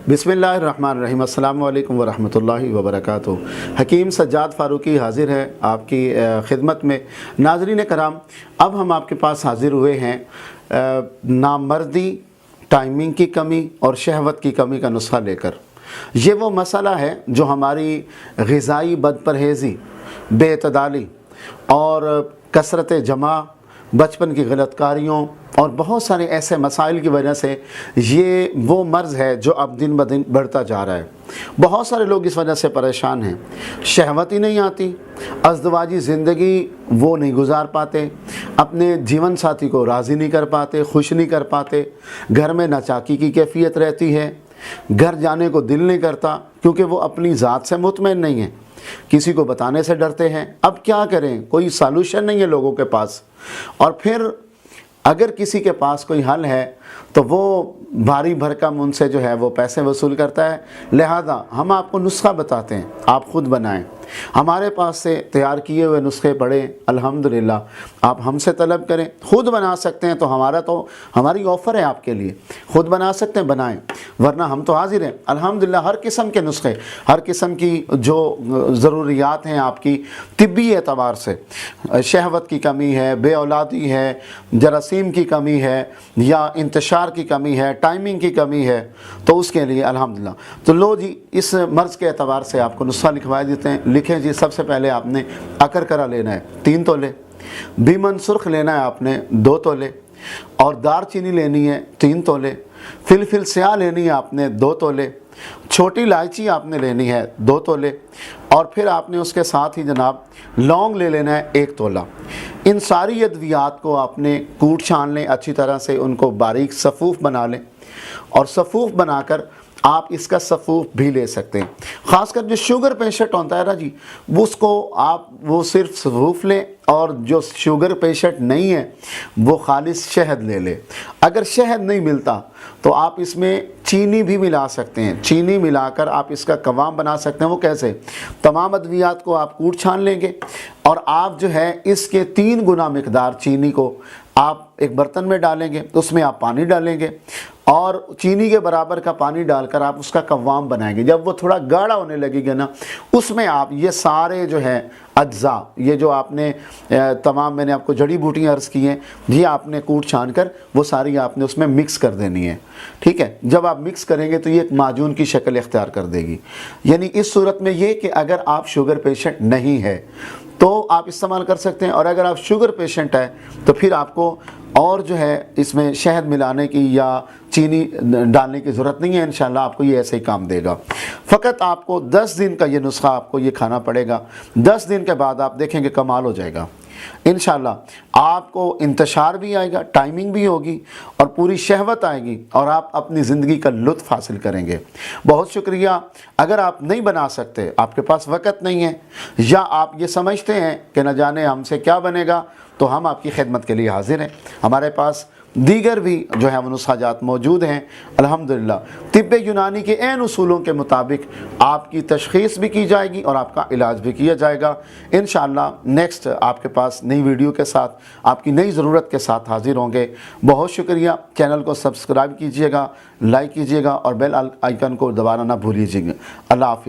बिस्मिल्लाहिर्रहमानिर्रहीम। अस्सलामु अलैकुम वरहमतुल्लाहि वबरकातुहू। हकीम सज्जाद फ़ारूकी हाज़िर है आपकी खिदमत में। नाज़रीन कराम, अब हम आपके पास हाज़िर हुए हैं नामर्दी, टाइमिंग की कमी और शहवत की कमी का नुस्खा लेकर। ये वो मसला है जो हमारी ग़िज़ाई बदपरहेज़ी, बेअतदाली और कसरत जमा, बचपन की गलतकारियों और बहुत सारे ऐसे मसाइल की वजह से ये वो मर्ज़ है जो अब दिन ब दिन बढ़ता जा रहा है। बहुत सारे लोग इस वजह से परेशान हैं। शहवत ही नहीं आती, अज़दवाजी ज़िंदगी वो नहीं गुजार पाते, अपने जीवन साथी को राज़ी नहीं कर पाते, खुश नहीं कर पाते, घर में नाचाकी की कैफियत रहती है, घर जाने को दिल नहीं करता क्योंकि वो अपनी ज़ात से मुतमईन नहीं है, किसी को बताने से डरते हैं। अब क्या करें, कोई सॉल्यूशन नहीं है लोगों के पास। और फिर अगर किसी के पास कोई हल है तो वो भारी भरकम उनसे जो है वो पैसे वसूल करता है। लिहाजा हम आपको नुस्खा बताते हैं, आप ख़ुद बनाएं। हमारे पास से तैयार किए हुए नुस्खे पढ़ें, अल्हम्दुलिल्लाह। आप हमसे तलब करें, ख़ुद बना सकते हैं तो हमारी ऑफ़र है आपके लिए, ख़ुद बना सकते हैं, बनाएं, वरना हम तो हाजिर हैं अल्हम्दुलिल्लाह। हर किस्म के नुस्खे, हर किस्म की जो ज़रूरियात हैं आपकी तिब्बी एतबार से, शहवत की कमी है, बे औलादी है, जरासीम की कमी है या इंतशार की कमी है, टाइमिंग की कमी है, तो उसके लिए अल्हम्दुलिल्लाह। तो लो जी, इस मर्ज़ के एतबार से आपको नुस्खा लिखवा देते हैं। लिखें जी, सबसे पहले आपने अकरकरा लेना है 3 तोले, बीमन सुर्ख लेना है आपने 2 तोले, और दारचीनी लेनी है 3 तोले, फिलफिल स्याह लेनी है आपने 2 तोले, छोटी इलायची आपने लेनी है 2 तोले, और फिर आपने उसके साथ ही जनाब लौंग ले लेना है 1 तोला। इन सारी अद्वियात को आपने कूट छान लें अच्छी तरह से, उनको बारीक सफ़ूफ़ बना लें, और सफ़ूफ़ बनाकर आप इसका सफ़ूफ़ भी ले सकते हैं। ख़ासकर जो शुगर पेशेंट होता है ना जी, वो सिर्फ सफ़ूफ़ लें, और जो शुगर पेशेंट नहीं है वो खालिस शहद ले ले। अगर शहद नहीं मिलता तो आप इसमें चीनी भी मिला सकते हैं, चीनी मिलाकर आप इसका कवाम बना सकते हैं। वो कैसे? तमाम अद्वियात को आप कूट छान लेंगे और आप जो है इसके 3 गुना मिकदार चीनी को आप एक बर्तन में डालेंगे, उसमें आप पानी डालेंगे और चीनी के बराबर का पानी डालकर आप उसका कवाम बनाएंगे। जब वो थोड़ा गाढ़ा होने लगेगा ना, उसमें आप ये सारे जो है अज्जा, ये जो आपने तमाम मैंने आपको जड़ी बूटियाँ अर्ज़ की हैं, ये आपने कूट छान कर वो सारी आपने उसमें मिक्स कर देनी है। ठीक है, जब आप मिक्स करेंगे तो ये एक माजून की शक्ल इख्तियार कर देगी। यानी इस सूरत में ये कि अगर आप शुगर पेशेंट नहीं है तो आप इस्तेमाल कर सकते हैं, और अगर आप शुगर पेशेंट है तो फिर आपको और जो है इसमें शहद मिलाने की या चीनी डालने की ज़रूरत नहीं है। इंशाल्लाह आपको ये ऐसे ही काम देगा। फ़कत आपको 10 दिन का ये नुस्खा आपको ये खाना पड़ेगा। 10 दिन के बाद आप देखेंगे कमाल हो जाएगा इंशाल्लाह। आपको इंतशार भी आएगा, टाइमिंग भी होगी और पूरी शहवत आएगी, और आप अपनी ज़िंदगी का लुत्फ़ हासिल करेंगे। बहुत शुक्रिया। अगर आप नहीं बना सकते, आपके पास वक़्त नहीं है, या आप ये समझते हैं कि न जाने हमसे क्या बनेगा, तो हम आपकी खिदमत के लिए हाजिर हैं। हमारे पास दीगर भी जो है वो नुस्खाजात मौजूद हैं अल्हम्दुलिल्लाह। तिब्ब यूनानी के ऐन उसूलों के मुताबिक आपकी तशख़ीस भी की जाएगी और आपका इलाज भी किया जाएगा इंशाअल्लाह। नेक्स्ट आपके पास नई वीडियो के साथ, आपकी नई ज़रूरत के साथ हाजिर होंगे। बहुत शुक्रिया। चैनल को सब्सक्राइब कीजिएगा, लाइक कीजिएगा और बेल आइकन को दबाना ना भूलिएगा। अल्लाह हाफ़िज़।